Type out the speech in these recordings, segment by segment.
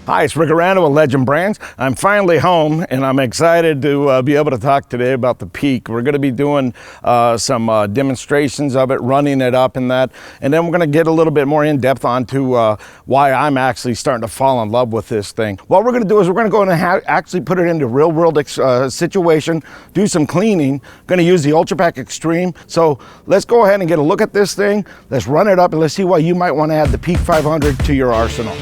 Hi, it's Rick Aranda with Legend Brands. I'm finally home and I'm excited to be able to talk today about the Peak. We're going to be doing some demonstrations of it, running it up and that, and then we're going to get a little bit more in depth onto why I'm actually starting to fall in love with this thing. What we're going to do is we're going to go and actually put it into real world situation, do some cleaning. Going to use the Ultra Pack Extreme. So let's go ahead and get a look at this thing. Let's run it up and let's see why you might want to add the Peak 500 to your arsenal.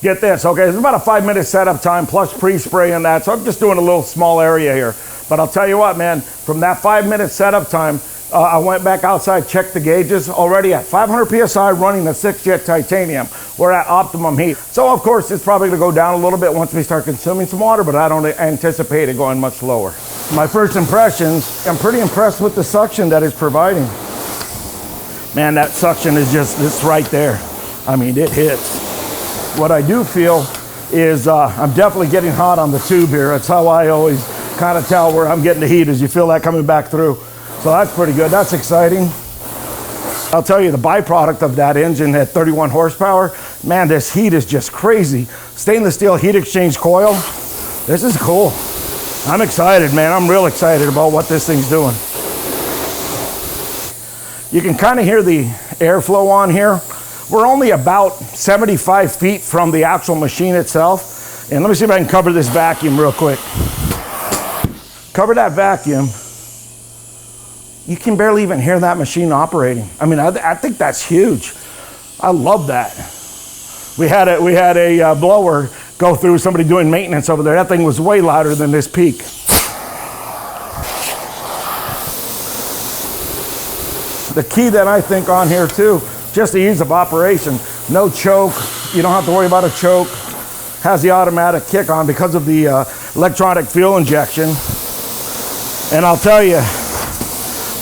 Get this, okay, it's about a 5-minute setup time plus pre-spray and that, so I'm just doing a little small area here. But I'll tell you what, man, from that 5-minute setup time, I went back outside, checked the gauges, already at 500 PSI running the 6-jet titanium. We're at optimum heat. So of course, it's probably gonna go down a little bit once we start consuming some water, but I don't anticipate it going much lower. My first impressions, I'm pretty impressed with the suction that it's providing. Man, that suction is just, it's right there. I mean, it hits. What I do feel is I'm definitely getting hot on the tube here. That's how I always kind of tell where I'm getting the heat, is you feel that coming back through. So that's pretty good, that's exciting. I'll tell you, the byproduct of that engine at 31 horsepower, man, this heat is just crazy. Stainless steel heat exchange coil, this is cool. I'm excited, man, I'm real excited about what this thing's doing. You can kind of hear the airflow on here. We're only about 75 feet from the actual machine itself. And let me see if I can cover this vacuum real quick. Cover that vacuum. You can barely even hear that machine operating. I mean, I think that's huge. I love that. We had a blower go through, somebody doing maintenance over there. That thing was way louder than this Peak. The key that I think on here too, just the ease of operation. No choke, you don't have to worry about a choke. Has the automatic kick on because of the electronic fuel injection. And I'll tell you,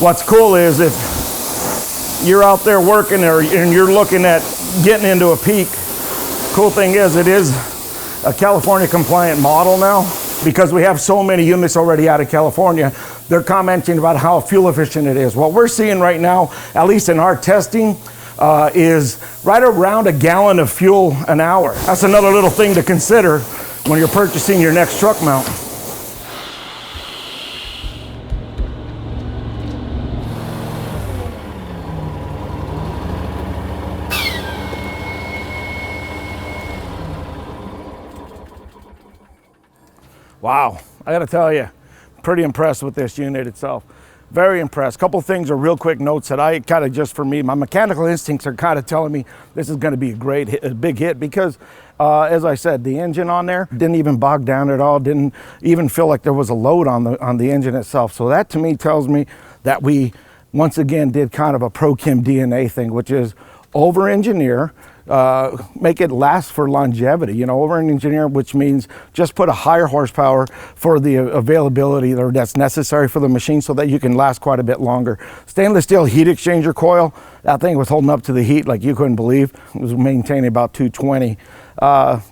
what's cool is if you're out there working and you're looking at getting into a Peak, cool thing is it is a California compliant model now, because we have so many units already out of California. They're commenting about how fuel efficient it is. What we're seeing right now, at least in our testing, is right around a gallon of fuel an hour. That's another little thing to consider when you're purchasing your next truck mount. Wow, I gotta tell you, pretty impressed with this unit itself. Very impressed. Couple things are real quick notes that I kind of, just for me, my mechanical instincts are kind of telling me this is going to be a great hit, a big hit, because as I said, the engine on there didn't even bog down at all, didn't even feel like there was a load on the engine itself. So that to me tells me that we once again did kind of a Pro-Chem DNA thing, which is over-engineer, make it last for longevity, you know, over-engineer, which means just put a higher horsepower for the availability that's necessary for the machine so that you can last quite a bit longer. Stainless steel heat exchanger coil, that thing was holding up to the heat like you couldn't believe. It was maintaining about 220.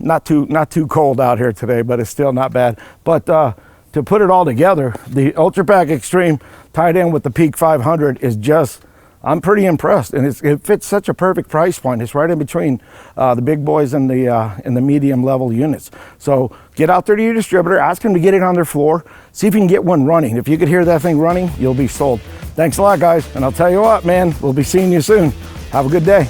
Not too cold out here today, but it's still not bad. But to put it all together, the Ultra Pack Extreme tied in with the Peak 500 is just, I'm pretty impressed, and it fits such a perfect price point. It's right in between the big boys and the medium level units. So get out there to your distributor, ask them to get it on their floor, see if you can get one running. If you could hear that thing running, you'll be sold. Thanks a lot, guys, and I'll tell you what, man, we'll be seeing you soon. Have a good day.